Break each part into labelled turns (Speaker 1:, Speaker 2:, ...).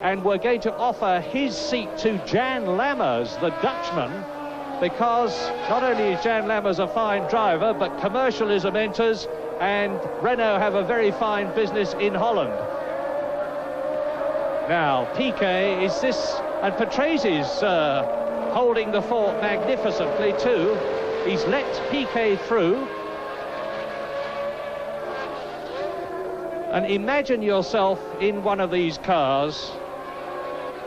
Speaker 1: And we're going to offer his seat to Jan Lammers, the Dutchman, because not only is Jan Lammers a fine driver, but commercialism enters, and Renault have a very fine business in Holland. Now, Piquet is this, and Patrese holding the fort magnificently too. He's let Piquet through. And imagine yourself in one of these cars.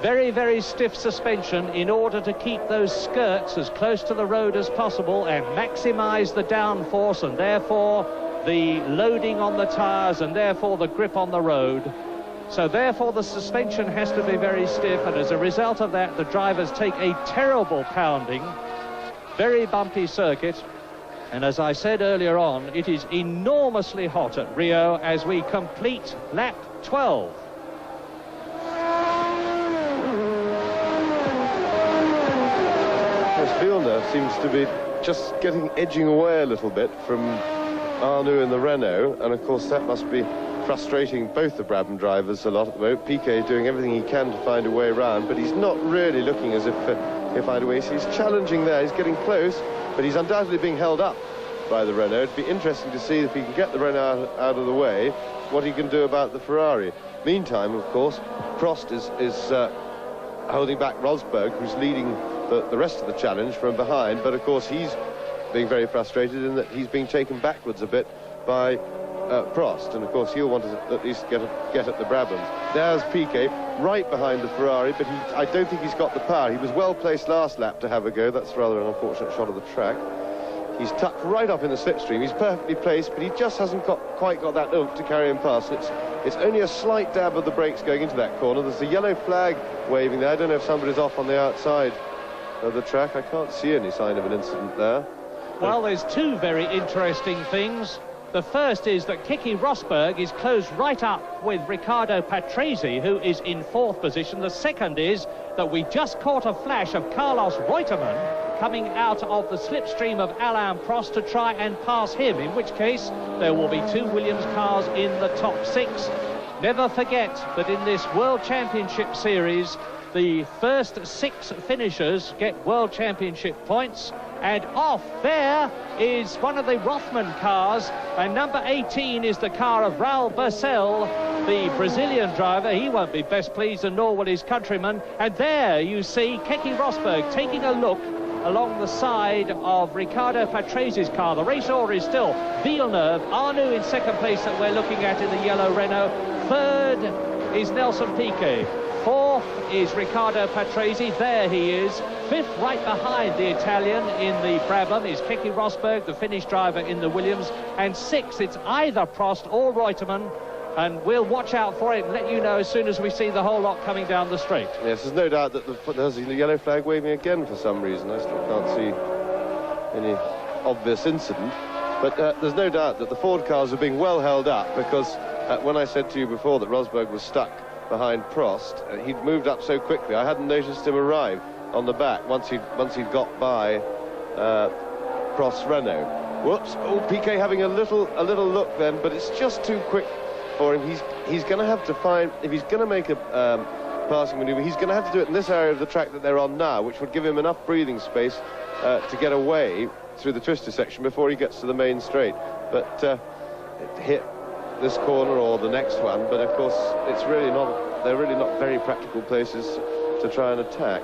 Speaker 1: Very, very stiff suspension in order to keep those skirts as close to the road as possible and maximize the downforce and therefore the loading on the tires and therefore the grip on the road. So therefore the suspension has to be very stiff, and as a result of that the drivers take a terrible pounding. Very bumpy circuit, and as I said earlier on, it is enormously hot at Rio as we complete lap 12.
Speaker 2: Villeneuve seems to be just edging away a little bit from Arnoux in the Renault, and of course that must be frustrating both the Brabham drivers a lot at the moment. Piquet doing everything he can to find a way around, but he's not really looking as if he'll find a way. So he's challenging there, he's getting close, but he's undoubtedly being held up by the Renault. It'd be interesting to see if he can get the Renault out of the way, what he can do about the Ferrari. Meantime, of course, Prost is holding back Rosberg, who's leading the rest of the challenge from behind, but of course he's being very frustrated in that he's being taken backwards a bit by Prost, and of course he'll want to at least get at the Brabhams. There's Piquet right behind the Ferrari, but I don't think he's got the power. He was well placed last lap to have a go. That's rather an unfortunate shot of the track. He's tucked right up in the slipstream. He's perfectly placed, but he just hasn't quite got that oomph to carry him past. It's only a slight dab of the brakes going into that corner. There's a yellow flag waving there. I don't know if somebody's off on the outside of the track. I can't see any sign of an incident there.
Speaker 1: Well, there's two very interesting things. The first is that Keke Rosberg is closed right up with Riccardo Patrese, who is in fourth position. The second is that we just caught a flash of Carlos Reutemann coming out of the slipstream of Alain Prost to try and pass him, in which case there will be two Williams cars in the top six. Never forget that in this World Championship Series, the first six finishers get World Championship points. And off there is one of the Rothman cars, and number 18 is the car of Raul Barcel, the Brazilian driver. He won't be best pleased, and nor will his countryman. And there you see Keke Rosberg taking a look along the side of Riccardo Patrese's car. The race order is still Villeneuve, Arnoux in second place that we're looking at in the yellow Renault. Third is Nelson Piquet. Fourth is Riccardo Patrese, there he is. Fifth, right behind the Italian in the Brabham, is Keke Rosberg, the Finnish driver in the Williams. And sixth, it's either Prost or Reutemann, and we'll watch out for it and let you know as soon as we see the whole lot coming down the straight.
Speaker 2: Yes, there's no doubt that there's a yellow flag waving again for some reason. I still can't see any obvious incident. But there's no doubt that the Ford cars are being well held up, because when I said to you before that Rosberg was stuck behind Prost, he'd moved up so quickly I hadn't noticed him arrive on the back once he'd got by Prost's Renault. Whoops! Oh, Piquet having a little look then, but it's just too quick for him. He's going to have to find, if he's going to make a passing manoeuvre, he's going to have to do it in this area of the track that they're on now, which would give him enough breathing space to get away through the twister section before he gets to the main straight. But hit this corner or the next one, but of course they're really not very practical places to try and attack.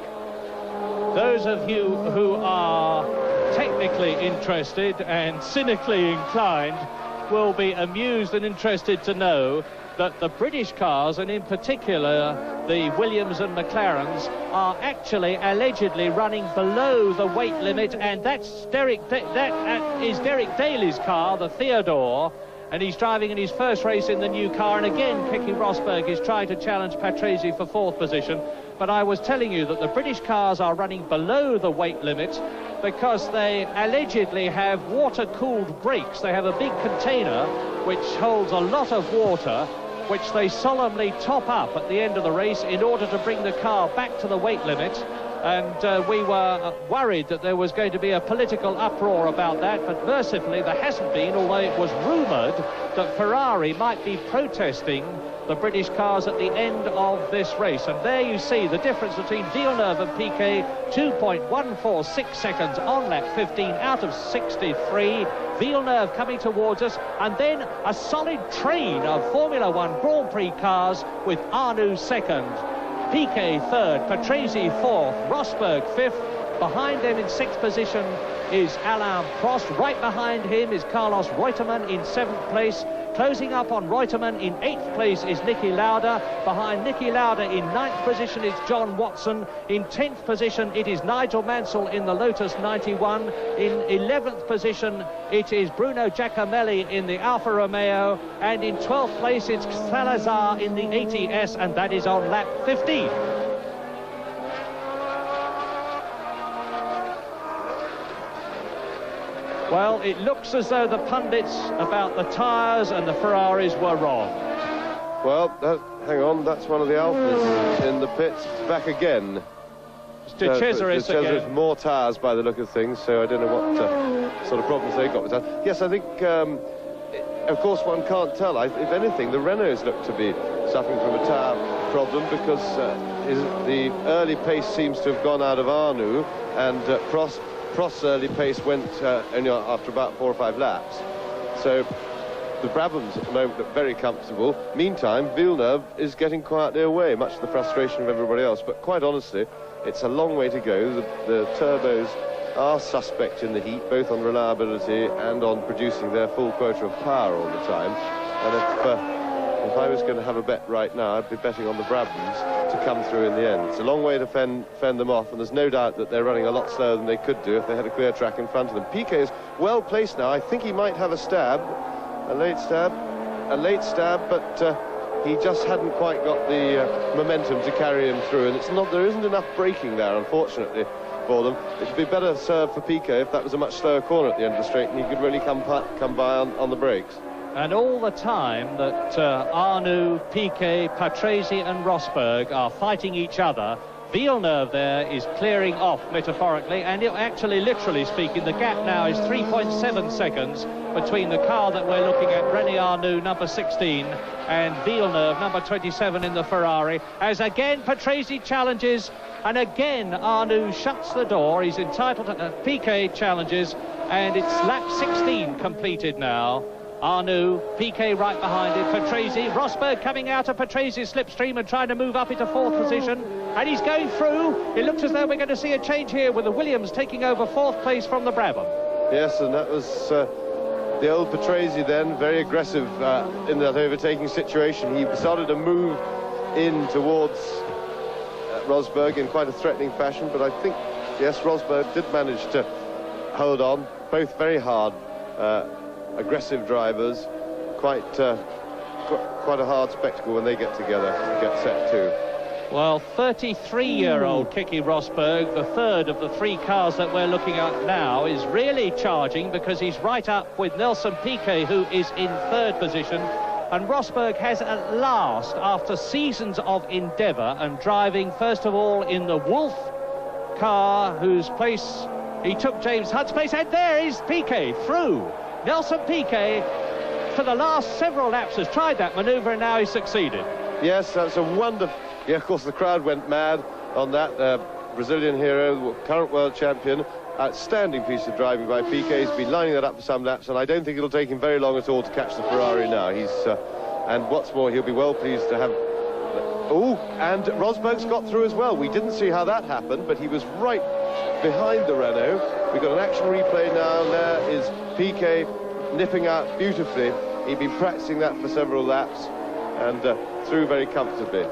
Speaker 1: Those of you who are technically interested and cynically inclined will be amused and interested to know that the British cars, and in particular the Williams and McLarens, are actually allegedly running below the weight limit, and that is Derek Daly's car, the Theodore, and he's driving in his first race in the new car. And again, Keke Rosberg is trying to challenge Patrese for fourth position. But I was telling you that the British cars are running below the weight limit because they allegedly have water-cooled brakes. They have a big container which holds a lot of water, which they solemnly top up at the end of the race in order to bring the car back to the weight limit. and we were worried that there was going to be a political uproar about that, but mercifully there hasn't been, although it was rumoured that Ferrari might be protesting the British cars at the end of this race. And there you see the difference between Villeneuve and Piquet, 2.146 seconds on lap 15 out of 63. Villeneuve coming towards us, and then a solid train of Formula One Grand Prix cars with Arnoux second, Piquet third, Patrese fourth, Rosberg fifth. Behind them in sixth position is Alain Prost. Right behind him is Carlos Reutemann in seventh place. Closing up on Reutemann in eighth place is Niki Lauda. Behind Niki Lauda in ninth position is John Watson. In 10th position it is Nigel Mansell in the Lotus 91. In 11th position it is Bruno Giacomelli in the Alfa Romeo. And in 12th place it's Salazar in the ATS, and that is on lap 15. Well, it looks as though the pundits about the tyres and the Ferraris were wrong.
Speaker 2: Well, hang on, that's one of the Alphas in the pits. Back again.
Speaker 1: De Cesaris again.
Speaker 2: More tyres by the look of things, so I don't know what sort of problems they got with that. Yes, I think, of course, one can't tell. If anything, the Renaults look to be suffering from a tyre problem, because the early pace seems to have gone out of Arnoux, and Prost's early pace went only after about 4 or 5 laps. So the Brabhams at the moment look very comfortable. Meantime, Villeneuve is getting quietly away, much to the frustration of everybody else. But quite honestly, it's a long way to go. The turbos are suspect in the heat, both on reliability and on producing their full quota of power all the time. And if I was going to have a bet right now, I'd be betting on the Brabhams to come through in the end. It's a long way to fend them off, and there's no doubt that they're running a lot slower than they could do if they had a clear track in front of them. Piquet is well placed now. I think he might have a late stab, but he just hadn't quite got the momentum to carry him through, and there isn't enough braking there, unfortunately, for them. It would be better served for Piquet if that was a much slower corner at the end of the straight, and he could really come by on the brakes.
Speaker 1: And all the time that Arnoux, Piquet, Patrese and Rosberg are fighting each other, Villeneuve there is clearing off, metaphorically, and actually, literally speaking, the gap now is 3.7 seconds between the car that we're looking at, René Arnoux, number 16, and Villeneuve, number 27 in the Ferrari, as again Patrese challenges, and again Arnoux shuts the door. He's entitled to Piquet challenges, and it's lap 16 completed now. Arnoux, Piquet right behind it, Patrese, Rosberg coming out of Patrese's slipstream and trying to move up into 4th position, and he's going through. It looks as though we're going to see a change here with the Williams taking over 4th place from the Brabham.
Speaker 2: Yes, and that was the old Patrese then, very aggressive in that overtaking situation. He started to move in towards Rosberg in quite a threatening fashion, but I think, yes, Rosberg did manage to hold on, both very hard. Aggressive drivers, quite a hard spectacle when they get together to get set too.
Speaker 1: Well, 33-year-old Keke Rosberg, the third of the 3 cars that we're looking at now, is really charging, because he's right up with Nelson Piquet, who is in 3rd position. And Rosberg has at last, after seasons of endeavour and driving first of all in the Wolf car, whose place he took James Hunt's place, and there is Piquet through. Nelson Piquet, for the last several laps, has tried that manoeuvre, and now he's succeeded.
Speaker 2: Yes, that's a wonderful... Yeah, of course, the crowd went mad on that. Brazilian hero, current world champion. Outstanding piece of driving by Piquet. He's been lining that up for some laps, and I don't think it'll take him very long at all to catch the Ferrari now. And what's more, he'll be well pleased to have... Oh, and Rosberg's got through as well. We didn't see how that happened, but he was right behind the Renault. We've got an action replay now, and there is Piquet nipping out beautifully. He'd been practicing that for several laps, and through very comfortably.